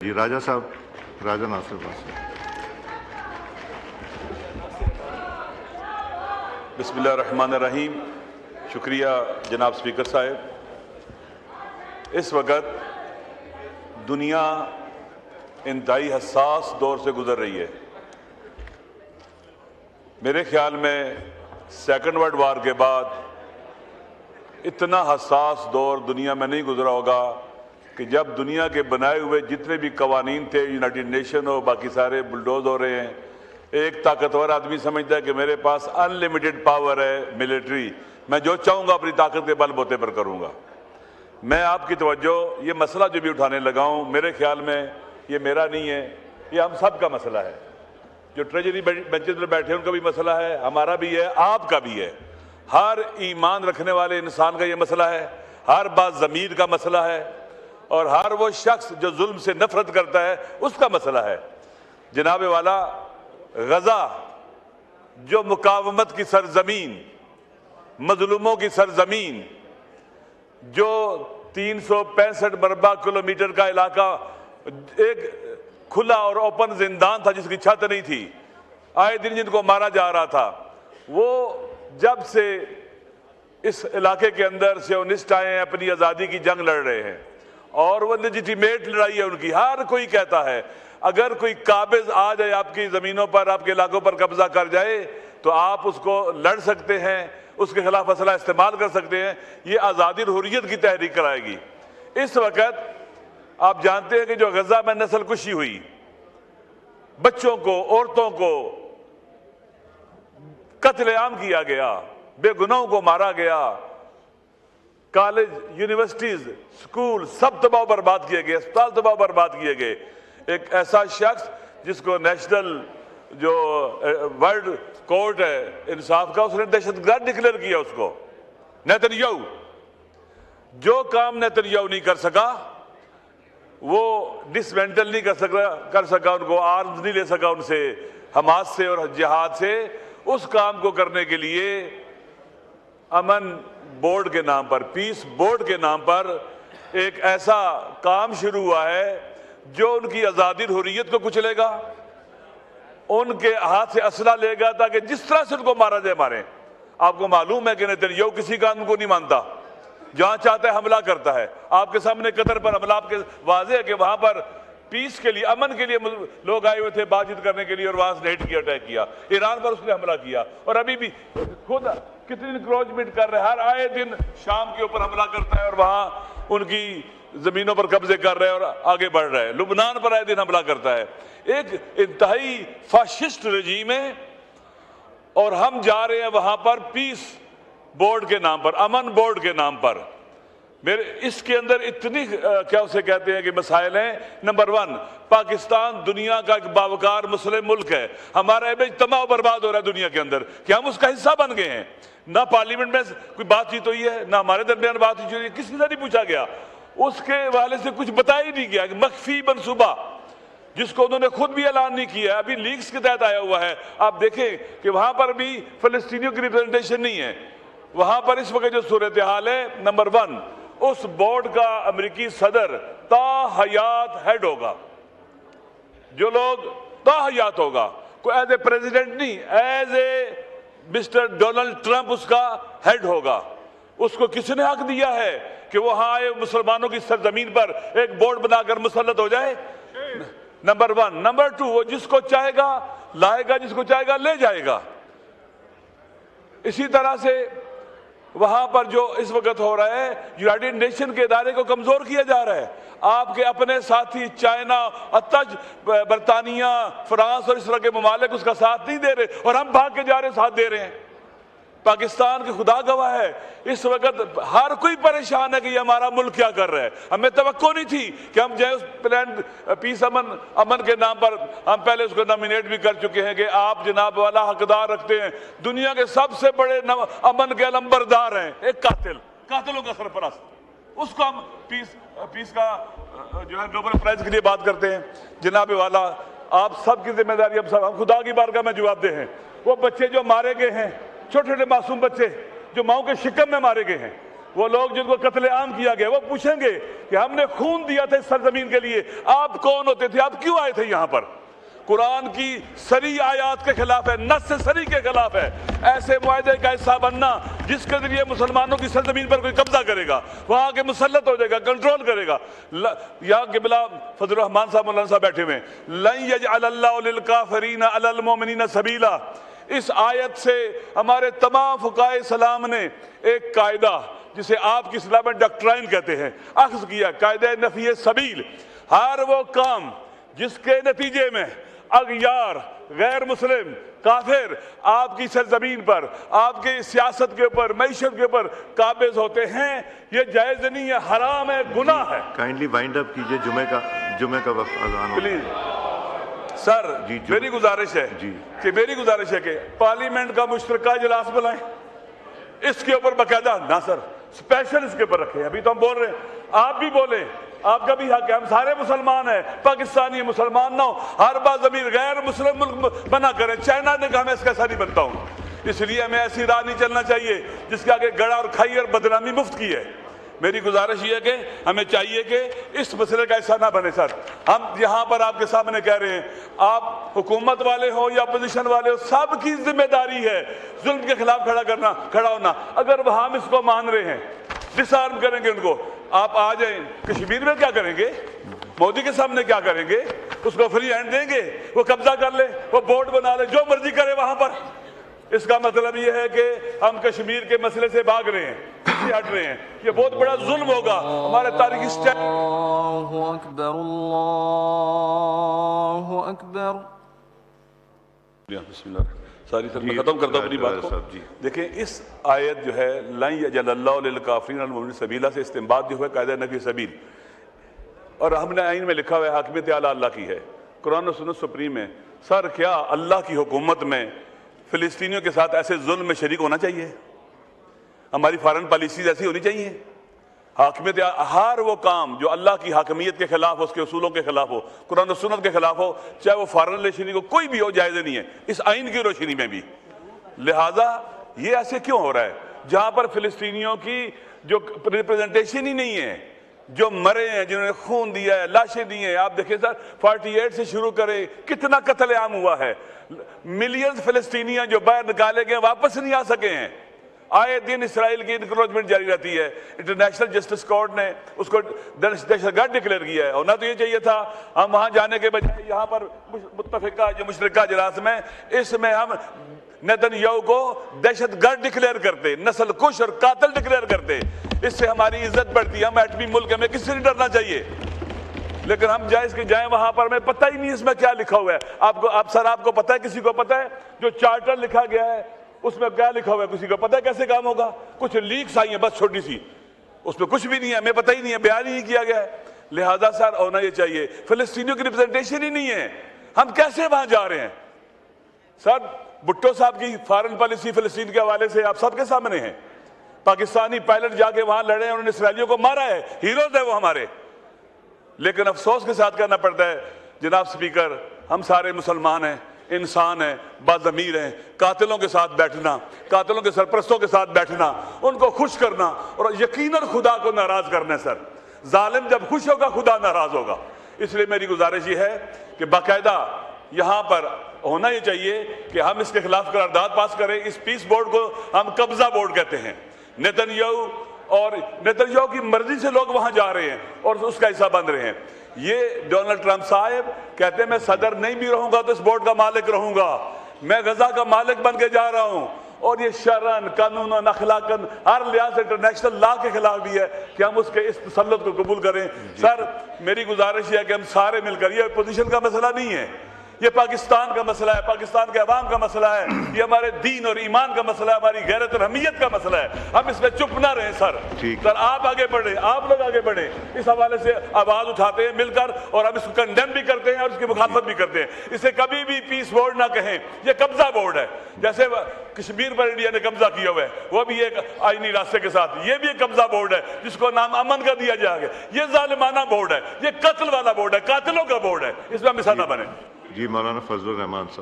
जी राजा साहब, राजा नासिर पास। बिस्मिल्लाहिर्रहमानिर्रहीम। शुक्रिया जनाब स्पीकर साहब। इस वक्त दुनिया इंतहाई हसास दौर से गुजर रही है। मेरे ख्याल में सेकंड वर्ल्ड वार के बाद इतना हसास दौर दुनिया में नहीं गुजरा होगा कि जब दुनिया के बनाए हुए जितने भी कवानीन थे, यूनाइटेड नेशन हो, बाकी सारे बुलडोज हो रहे हैं। एक ताकतवर आदमी समझता है कि मेरे पास अनलिमिटेड पावर है मिलिट्री, मैं जो चाहूँगा अपनी ताकत के बलबूते पर करूँगा। मैं आपकी तवज्जो ये मसला जो भी उठाने लगा हूँ, मेरे ख्याल में ये मेरा नहीं है, ये हम सब का मसला है। जो ट्रेजरी बेंचेस पर बैठे हैं उनका भी मसला है, हमारा भी है, आपका भी है। हर ईमान रखने वाले इंसान का ये मसला है, हर बात ज़मीर का मसला है, और हर वो शख्स जो जुल्म से नफरत करता है उसका मसला है। जनाब वाला, गजा जो मुकावमत की सरजमीन, मजलूमों की सरजमीन, जो 365 मरबा किलोमीटर का इलाका एक खुला और ओपन जिंदान था जिसकी छत नहीं थी, आए दिन जिनको मारा जा रहा था, वो जब से इस इलाके के अंदर सियोनिस्ट आए हैं, अपनी आज़ादी की जंग लड़ रहे हैं, और वो लेजिटिमेट लड़ाई है उनकी। हर कोई कहता है अगर कोई काबिज आ जाए आपकी ज़मीनों पर, आपके इलाकों पर कब्जा कर जाए तो आप उसको लड़ सकते हैं, उसके खिलाफ असला इस्तेमाल कर सकते हैं। ये आज़ादी और हुर्रियत की तहरीक कराएगी। इस वक्त आप जानते हैं कि जो गजा में नस्ल कुशी हुई, बच्चों को, औरतों को कत्लेआम किया गया, बेगुनाहों को मारा गया, कॉलेज, यूनिवर्सिटीज, स्कूल सब तबाह बर्बाद किए गए, अस्पताल तबाह बर्बाद किए गए। एक ऐसा शख्स जिसको नेशनल जो वर्ल्ड कोर्ट है इंसाफ का, उसने दहशतगर्द डिक्लेयर किया उसको, नेतन्याहू। जो काम नेतन्याहू नहीं कर सका, वो डिसमेंटल नहीं कर सका, उनको आर्म्स नहीं ले सका उनसे, हमास से और जिहाद से, उस काम को करने के लिए अमन बोर्ड के नाम पर, पीस बोर्ड के नाम पर एक ऐसा काम शुरू हुआ है जो उनकी आज़ादी और हुर्रियत को कुचलेगा, उनके हाथ से असला लेगा ताकि जिस तरह से उनको मारा जाए मारे। आपको मालूम है कि नेतन्याहू किसी कानून को नहीं मानता, जहां चाहता है हमला करता है। आपके सामने कतर पर हमला, आपके वाज़ेह है कि वहां पर पीस के लिए, अमन के लिए लोग आए हुए थे बातचीत करने के लिए, और वहां से नेट किया, अटैक किया। ईरान पर उसने हमला किया, और अभी भी खुद कितनी इंक्रोचमेंट कर रहे हैं, हर आए दिन शाम के ऊपर हमला करता है और वहां उनकी जमीनों पर कब्जे कर रहे हैं और आगे बढ़ रहे हैं। लुबनान पर आए दिन हमला करता है। एक इंतहाई फाशिस्ट रजीम है, और हम जा रहे हैं वहां पर पीस बोर्ड के नाम पर, अमन बोर्ड के नाम पर। मेरे इसके अंदर इतनी क्या उसे कहते हैं कि मसाइल हैं। नंबर 1, पाकिस्तान दुनिया का एक बावकार मुस्लिम मुल्क है। हमारा इमेज तबाह बर्बाद हो रहा है दुनिया के अंदर कि हम उसका हिस्सा बन गए हैं। ना पार्लियामेंट में कोई बातचीत हुई है, ना हमारे दरमियान बातचीत हुई है, किसी से नहीं पूछा गया, उसके वाले से कुछ बताया ही नहीं गया। मख्फी मनसूबा जिसको उन्होंने खुद भी ऐलान नहीं किया, अभी लीक्स के तहत आया हुआ है। आप देखें कि वहां पर भी फलस्तीनियों की रिप्रेजेंटेशन नहीं है। वहां पर इस वक्त जो सूरत हाल है, नंबर 1, उस बोर्ड का अमेरिकी सदर ताहयात हेड होगा। जो लोग ताहयात होगा, कोई एज ए प्रेसिडेंट नहीं, as a mister Donald Trump उसका हेड होगा। उसको किसने हक दिया है कि वहां आए मुसलमानों की सरजमीन पर एक बोर्ड बनाकर मुसल्लत हो जाए? नंबर 1। नंबर 2, वो जिसको चाहेगा लाएगा, जिसको चाहेगा ले जाएगा। इसी तरह से वहां पर जो इस वक्त हो रहा है, यूनाइटेड नेशन के इदारे को कमजोर किया जा रहा है। आपके अपने साथी चाइना, अतज, बरतानिया, फ्रांस और इस तरह के ममालिक उसका साथ नहीं दे रहे, और हम भाग के जा रहे साथ दे रहे हैं। पाकिस्तान के खुदा गवाह है, इस वक्त हर कोई परेशान है कि ये हमारा मुल्क क्या कर रहा है। हमें तवक्को नहीं थी कि हम जाए उस प्लान पीस अमन के नाम पर। हम पहले उसको नॉमिनेट भी कर चुके हैं कि आप जनाब वाला हकदार रखते हैं, दुनिया के सबसे बड़े अमन के अलंबरदार हैं, एक कातिलों का सरपरस्त, उसको हम पीस का जो है नोबेल प्राइज के लिए बात करते हैं। जनाब वाला, आप सबकी जिम्मेदारी, हम खुदा की बारगाह में जवाबदेह हैं। वो बच्चे जो मारे गए हैं, छोटे छोटे मासूम बच्चे जो माओ के शिकम में मारे गए हैं, वो लोग जिनको कत्ले आम किया गया वो पूछेंगे कि हमने खून दिया था इस सरजमीन के लिए, आप कौन होते थे, आप क्यों आए थे यहाँ पर। कुरान की सरी आयात के खिलाफ है, नस सरी के खिलाफ है ऐसे मुआहदे का हिस्सा बनना जिसके जरिए मुसलमानों की सरजमीन पर कोई कब्जा करेगा, वहां के मुसल्लत हो जाएगा, कंट्रोल करेगा। यहाँ के बिला फजल रहमान साहब मौलाना साहब बैठे हुए, लन यजअलल्लाहु लिल काफिरीना अलल मोमिनीना सबीला। इस आयत से हमारे तमाम फुकाए सलाम ने एक कायदा जिसे आपकी इस्लाम में डॉक्ट्राइन कहते हैं अख्ज़ किया, कायदा नफी सबील। हर वो काम जिसके नतीजे में अगयार गैर मुस्लिम काफिर आपकी सरजमीन पर, आपकी सियासत के ऊपर, मईशत के ऊपर काबिज होते हैं, ये जायज नहीं है, हराम है, गुनाह है। काइंडली वाइंड अप कीजिए, जुमे का वक्त अज़ान हो। प्लीज सर जी, मेरी गुजारिश है कि पार्लियामेंट का मुश्तरका इजलास बुलाएं, इसके ऊपर बाकायदा ना सर स्पेशल इसके ऊपर रखें। अभी तो हम बोल रहे हैं, आप भी बोले, आपका भी हक है, हम सारे मुसलमान हैं, पाकिस्तानी मुसलमान ना हो, हर बार जमीन गैर मुस्लिम मुल्क बना करें। चाइना ने कहा मैं इसका ऐसा नहीं बनता हूँ, इसलिए हमें ऐसी राह नहीं चलना चाहिए जिसके आगे गड़ा और खाई और बदनामी मुफ्त की है। मेरी गुजारिश ये है कि हमें चाहिए कि इस मसले का ऐसा ना बने। सर हम यहाँ पर आपके सामने कह रहे हैं, आप हुकूमत वाले हो या अपोजिशन वाले हो, सबकी जिम्मेदारी है जुल्म के खिलाफ खड़ा होना। अगर वह हम इसको मान रहे हैं, डिसआर्म करेंगे उनको, आप आ जाए कश्मीर में क्या करेंगे, मोदी के सामने क्या करेंगे, उसको फ्री हैंड देंगे, वो कब्जा कर ले, वो बोर्ड बना ले, जो मर्जी करे वहां पर। इसका मतलब ये है कि हम कश्मीर के मसले से भाग रहे हैं, पीछे हट रहे हैं, ये बहुत बड़ा जुल्म होगा हमारे तारीखी स्टेप। अल्लाहु अकबर, अल्लाहु अकबर। बिस्मिल्लाह। सारी सर मैं खत्म करता हूँ अपनी बात को। देखिए इस आयत जो है लन यजअलल्लाहु लिल काफिरीन अल मोमिनीन सबीला से इस्तेमाल जो है कायदा नफी सबील, और हमने आइन में लिखा हुआ है हाकिमियत आला अल्लाह की है, कुरान और सुन्नत सुप्रीम है। सर क्या अल्लाह की हुकूमत में फिलिस्तीनियों के साथ ऐसे जुल्म में शरीक होना चाहिए? हमारी फॉरेन पॉलिसीज ऐसी होनी चाहिए? हाकिमियत, हर वो काम जो अल्लाह की हाकमियत के खिलाफ हो, उसके उसूलों के खिलाफ हो, कुरान और सुन्नत के खिलाफ हो, चाहे वो फॉरेन रिलेशन को कोई भी हो, जायज़ नहीं है इस आइन की रोशनी में भी। लिहाजा ये ऐसे क्यों हो रहा है जहां पर फिलिस्तीनियों की जो रिप्रेजेंटेशन ही नहीं है, जो मरे हैं, जिन्होंने खून दिया है, लाशें दी हैं। आप देखिए सर 48 से शुरू करें, कितना कत्लेआम हुआ है, मिलियंस फिलिस्तीनियां जो बाहर निकाले गए वापस नहीं आ सके हैं। आए दिन इसराइल की इंक्रोचमेंट जारी रहती है। इंटरनेशनल जस्टिस कोर्ट ने उसको दहशतगर्द डिक्लेयर किया है। होना तो ये चाहिए था, हम वहां जाने के बजाय यहाँ पर मुत्तफिका जो मुशतरका इजलास में, इसमें हम नेतन्याहू को दहशतगर्द डिक्लेयर करते, नस्ल कुश और कातिल डिक्लेयर करते। इससे हमारी इज्जत बढ़ती है, हम एटमी मुल्क, हमें किससे नहीं डरना चाहिए। लेकिन हम जाए वहां पर, हमें पता ही नहीं इसमें क्या लिखा हुआ है। आपको पता है, किसी को पता है जो चार्टर लिखा गया है उसमें क्या लिखा हुआ है? किसी को पता है कैसे काम होगा? कुछ लीक्स आई हैं बस छोटी सी, उसमें कुछ भी नहीं है, हमें पता ही नहीं है, बयान ही नहीं किया गया है। लिहाजा सर होना ये चाहिए, फिलिस्तीनियों की रिप्रेजेंटेशन ही नहीं है, हम कैसे वहां जा रहे हैं? सर भुट्टो साहब की फॉरेन पॉलिसी फिलिस्तीन के हवाले से आप सबके सामने है। पाकिस्तानी पायलट जाके वहां लड़े, उन्होंने इसराइलियों को मारा है, हीरोज है वो हमारे। लेकिन अफसोस के साथ कहना पड़ता है जनाब स्पीकर, हम सारे मुसलमान हैं, इंसान है, बाज़मीर है। कातिलों के साथ बैठना, कातिलों के सरपरस्तों के साथ बैठना, उनको खुश करना और यकीनन खुदा को नाराज करना। सर जालिम जब खुश होगा खुदा नाराज होगा। इसलिए मेरी गुजारिश ये है कि बाकायदा यहाँ पर होना ये चाहिए कि हम इसके खिलाफ करारदाद पास करें। इस पीस बोर्ड को हम कब्जा बोर्ड कहते हैं। नेतन्याहू की मर्जी से लोग वहां जा रहे हैं और उसका हिस्सा बन रहे हैं। ये डोनाल्ड ट्रंप साहब कहते हैं मैं सदर नहीं भी रहूंगा तो इस बोर्ड का मालिक रहूंगा, मैं गजा का मालिक बन के जा रहा हूं। और ये शरन कानून अखलाकन हर लिहाज से इंटरनेशनल लॉ के खिलाफ भी है कि हम उसके इस तसल्लुत को कबूल करें। सर मेरी गुजारिश है कि हम सारे मिलकर, ये पोजीशन का मसला नहीं है, ये पाकिस्तान का मसला है, पाकिस्तान के अवाम का मसला है, ये हमारे दीन और ईमान का मसला है, हमारी गैरत और हमीयत का मसला है। हम इसमें चुप ना रहें सर। सर आप आगे बढ़े, आप लोग आगे बढ़े, इस हवाले से आवाज उठाते हैं मिलकर और हम इसको कंडेम भी करते हैं और इसकी मुखालफत भी करते हैं। इसे कभी भी पीस बोर्ड ना कहें, ये कब्जा बोर्ड है। जैसे कश्मीर पर इंडिया ने कब्जा किया हुआ है, वो भी एक आईनी रास्ते के साथ, ये भी एक कब्जा बोर्ड है जिसको नाम अमन का दिया जाएगा। ये जालिमाना बोर्ड है, ये कत्ल वाला बोर्ड है, कातिलों का बोर्ड है, इसमें हम हिस्सा ना बने। जी मौलाना फजलुर रहमान साहब।